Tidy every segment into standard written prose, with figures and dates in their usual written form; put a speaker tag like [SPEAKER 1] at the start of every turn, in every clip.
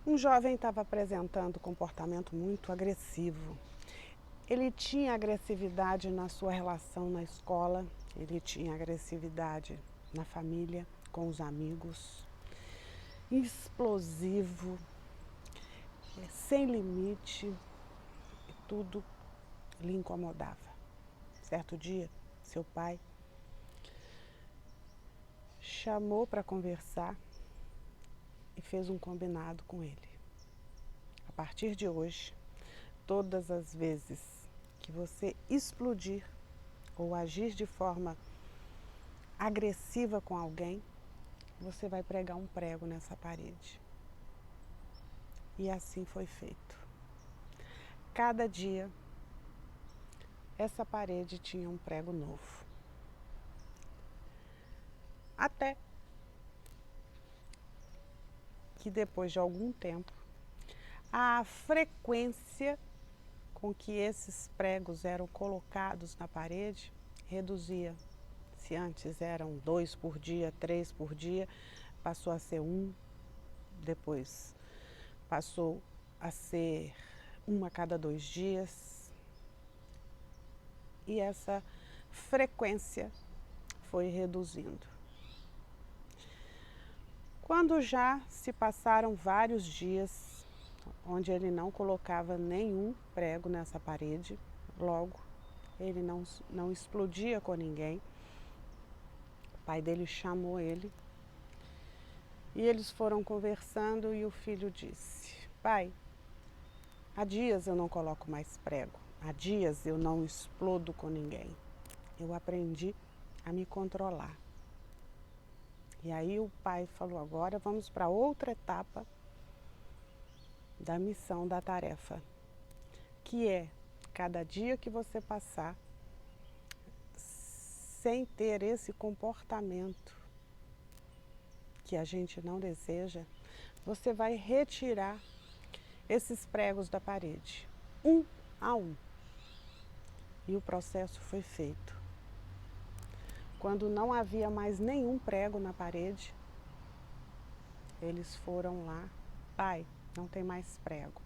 [SPEAKER 1] Um jovem estava apresentando comportamento muito agressivo. Ele tinha agressividade na sua relação na escola, ele tinha agressividade na família, com os amigos, explosivo, sem limite, e tudo lhe incomodava. Certo dia, seu pai chamou para conversar e fez um combinado com ele. A partir de hoje, todas as vezes que você explodir ou agir de forma agressiva com alguém, você vai pregar um prego nessa parede. E assim foi feito. Cada dia, essa parede tinha um prego novo. Até que depois de algum tempo, a frequência com que esses pregos eram colocados na parede reduzia. Se antes eram 2 por dia, 3 por dia, passou a ser 1, depois passou a ser 1 a cada 2 dias. E essa frequência foi reduzindo. Quando já se passaram vários dias onde ele não colocava nenhum prego nessa parede, logo ele não explodia com ninguém, o pai dele chamou ele e eles foram conversando e o filho disse: pai, há dias eu não coloco mais prego, há dias eu não explodo com ninguém, eu aprendi a me controlar. E aí o pai falou: agora vamos para outra etapa da missão, da tarefa, que é cada dia que você passar sem ter esse comportamento que a gente não deseja, você vai retirar esses pregos da parede, um a um. E o processo foi feito. Quando não havia mais nenhum prego na parede, eles foram lá: pai, não tem mais prego.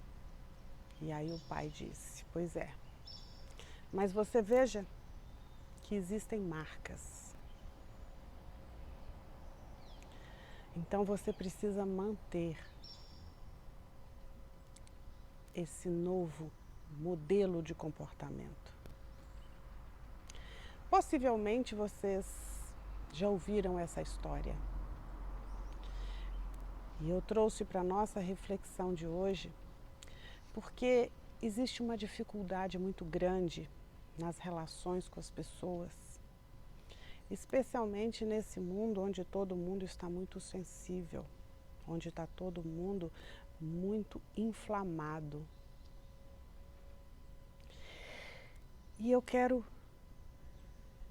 [SPEAKER 1] E aí o pai disse: pois é, mas você veja que existem marcas. Então você precisa manter esse novo modelo de comportamento. Possivelmente vocês já ouviram essa história. E eu trouxe para a nossa reflexão de hoje porque existe uma dificuldade muito grande nas relações com as pessoas, especialmente nesse mundo onde todo mundo está muito sensível, onde está todo mundo muito inflamado. E eu quero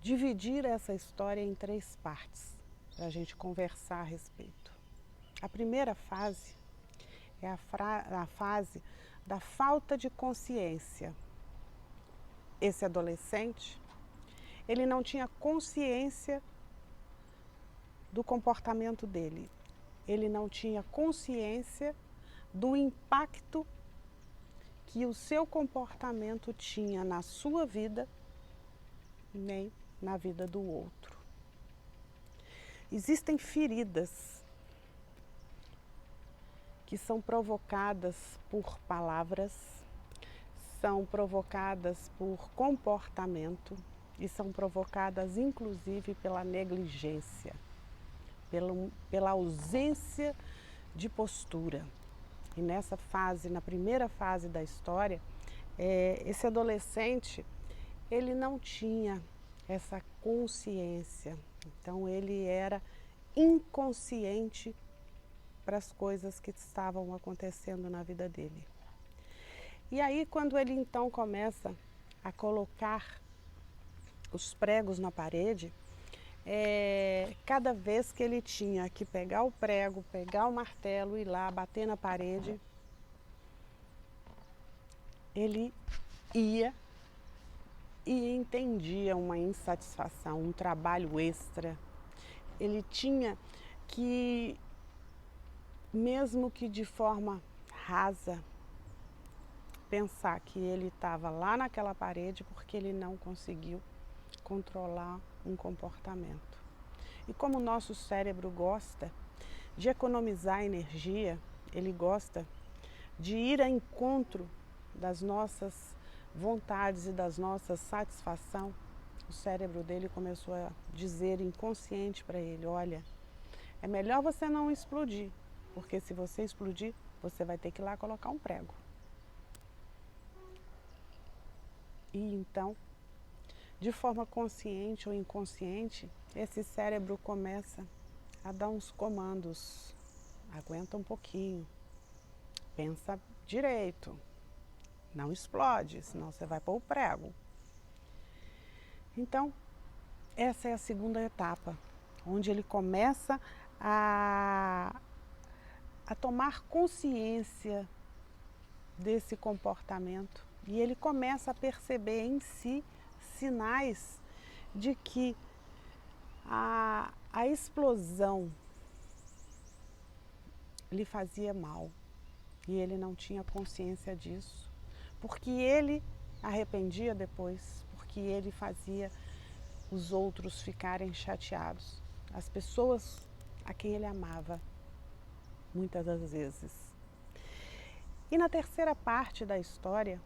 [SPEAKER 1] dividir essa história em 3 partes, para a gente conversar a respeito. A primeira fase é a fase da falta de consciência. Esse adolescente, ele não tinha consciência do comportamento dele. Ele não tinha consciência do impacto que o seu comportamento tinha na sua vida, nem na vida do outro. Existem feridas que são provocadas por palavras, são provocadas por comportamento e são provocadas inclusive pela negligência, pela ausência de postura. E nessa fase, na primeira fase da história, esse adolescente, ele não tinha essa consciência, então ele era inconsciente para as coisas que estavam acontecendo na vida dele. E aí, quando ele então começa a colocar os pregos na parede, cada vez que ele tinha que pegar o prego, pegar o martelo e ir lá bater na parede, ele ia e entendia uma insatisfação, um trabalho extra. Ele tinha que, mesmo que de forma arrasa pensar que ele estava lá naquela parede porque ele não conseguiu controlar um comportamento. E como o nosso cérebro gosta de economizar energia, ele gosta de ir ao encontro das nossas vontades e das nossas satisfações, o cérebro dele começou a dizer inconsciente para ele, olha, é melhor você não explodir, porque se você explodir, você vai ter que ir lá colocar um prego. E então, de forma consciente ou inconsciente, esse cérebro começa a dar uns comandos. Aguenta um pouquinho, pensa direito, não explode, senão você vai pôr o prego. Então, essa é a segunda etapa, onde ele começa a tomar consciência desse comportamento e ele começa a perceber em si sinais de que a explosão lhe fazia mal e ele não tinha consciência disso, porque ele arrependia depois, porque ele fazia os outros ficarem chateados, as pessoas a quem ele amava, muitas das vezes. E na terceira parte da história,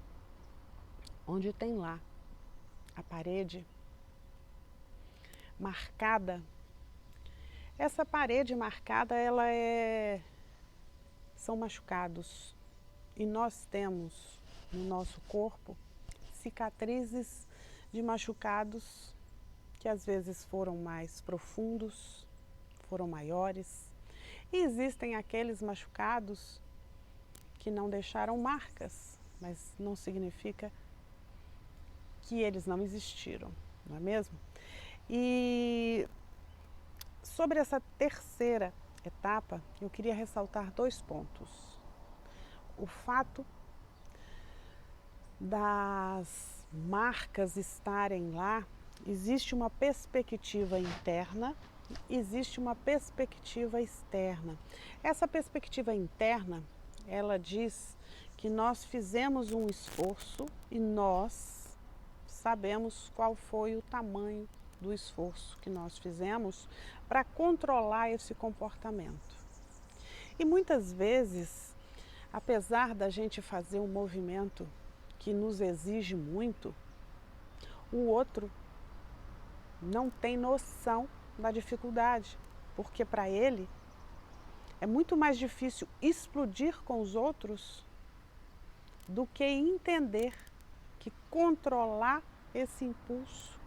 [SPEAKER 1] onde tem lá a parede marcada, essa parede marcada, são machucados. E nós temos no nosso corpo cicatrizes de machucados que às vezes foram mais profundos, foram maiores. E existem aqueles machucados que não deixaram marcas, mas não significa que eles não existiram, não é mesmo? E sobre essa terceira etapa, eu queria ressaltar 2 pontos. O fato das marcas estarem lá, existe uma perspectiva interna, existe uma perspectiva externa. Essa perspectiva interna, ela diz que nós fizemos um esforço e nós sabemos qual foi o tamanho do esforço que nós fizemos para controlar esse comportamento. E muitas vezes, apesar da gente fazer um movimento que nos exige muito, o outro não tem noção da dificuldade, porque para ele é muito mais difícil explodir com os outros do que entender que controlar esse impulso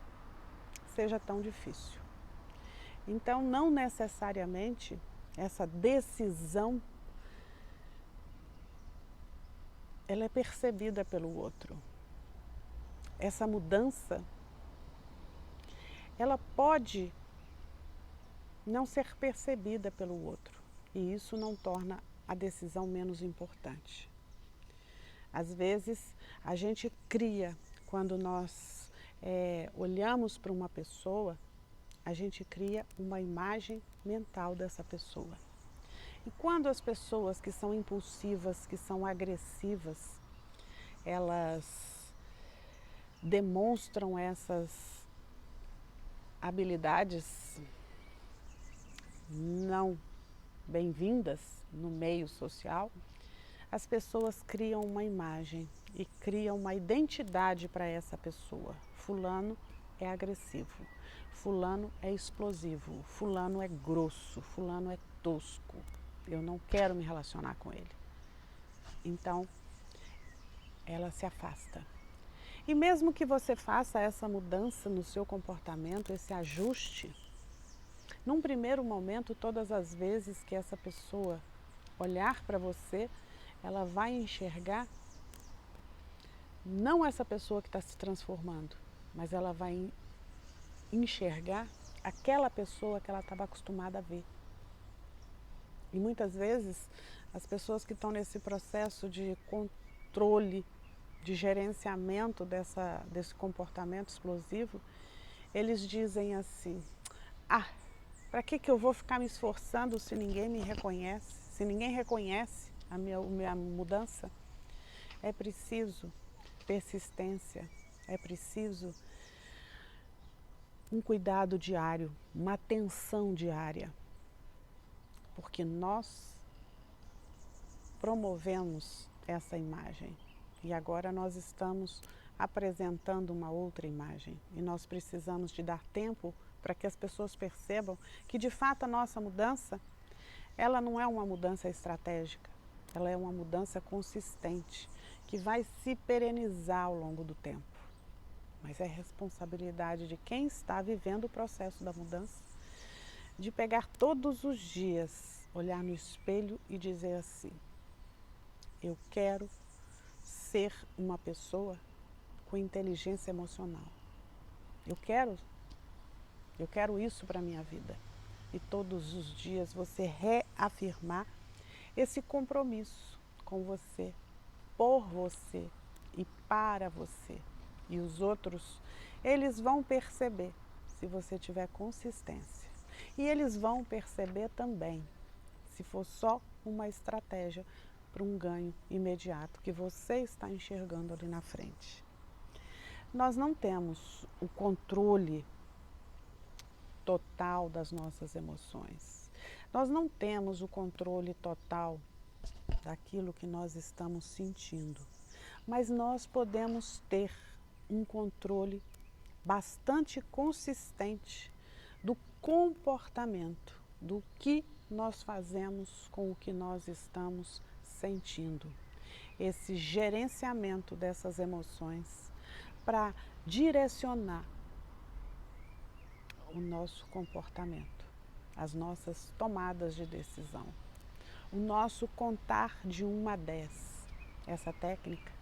[SPEAKER 1] seja tão difícil. Então, não necessariamente essa decisão ela é percebida pelo outro. Essa mudança, ela pode não ser percebida pelo outro, e isso não torna a decisão menos importante. Às vezes, a gente cria, quando nós olhamos para uma pessoa, a gente cria uma imagem mental dessa pessoa. E quando as pessoas que são impulsivas, que são agressivas, elas demonstram essas habilidades não bem-vindas no meio social, as pessoas criam uma imagem e criam uma identidade para essa pessoa. Fulano é agressivo, fulano é explosivo, fulano é grosso, fulano é tosco. Eu não quero me relacionar com ele. Então, ela se afasta. E mesmo que você faça essa mudança no seu comportamento, esse ajuste, num primeiro momento, todas as vezes que essa pessoa olhar para você, ela vai enxergar não essa pessoa que está se transformando, mas ela vai enxergar aquela pessoa que ela estava acostumada a ver. E muitas vezes as pessoas que estão nesse processo de controle, de gerenciamento desse comportamento explosivo, eles dizem assim, para que eu vou ficar me esforçando se ninguém me reconhece? Se ninguém reconhece minha mudança, é preciso persistência, é preciso um cuidado diário, uma atenção diária, porque nós promovemos essa imagem e agora nós estamos apresentando uma outra imagem e nós precisamos de dar tempo para que as pessoas percebam que de fato a nossa mudança, ela não é uma mudança estratégica, ela é uma mudança consistente, que vai se perenizar ao longo do tempo. Mas é responsabilidade de quem está vivendo o processo da mudança, de pegar todos os dias, olhar no espelho e dizer assim: eu quero ser uma pessoa com inteligência emocional. Eu quero isso para a minha vida. E todos os dias você reafirmar esse compromisso com você, por você e para você. E os outros, eles vão perceber se você tiver consistência. E eles vão perceber também se for só uma estratégia para um ganho imediato que você está enxergando ali na frente. Nós não temos o controle total das nossas emoções. Nós não temos o controle total daquilo que nós estamos sentindo. Mas nós podemos ter um controle bastante consistente do comportamento, do que nós fazemos com o que nós estamos sentindo. Esse gerenciamento dessas emoções para direcionar o nosso comportamento, as nossas tomadas de decisão, o nosso contar de 1 a 10. Essa técnica,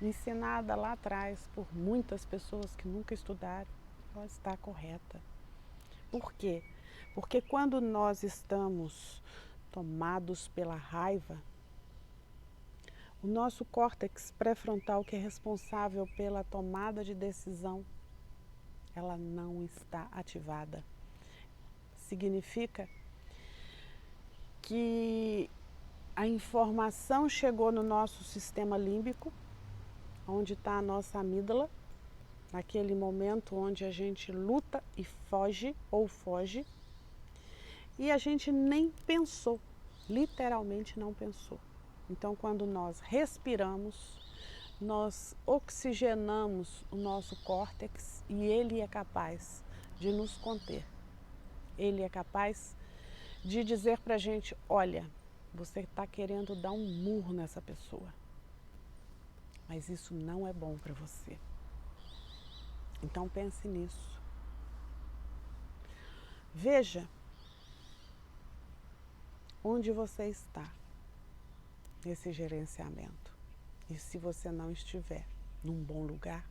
[SPEAKER 1] ensinada lá atrás por muitas pessoas que nunca estudaram, ela está correta. Por quê? Porque quando nós estamos tomados pela raiva, o nosso córtex pré-frontal, que é responsável pela tomada de decisão, ela não está ativada. Significa que a informação chegou no nosso sistema límbico, onde está a nossa amígdala, naquele momento onde a gente luta e foge ou foge, e a gente nem pensou, literalmente não pensou. Então, quando nós respiramos, nós oxigenamos o nosso córtex e ele é capaz de nos conter. Ele é capaz de dizer para a gente: olha, você está querendo dar um murro nessa pessoa, mas isso não é bom para você. Então pense nisso. Veja onde você está nesse gerenciamento. E se você não estiver num bom lugar,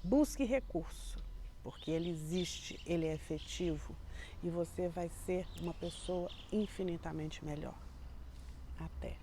[SPEAKER 1] busque recurso, porque ele existe, ele é efetivo e você vai ser uma pessoa infinitamente melhor. Até.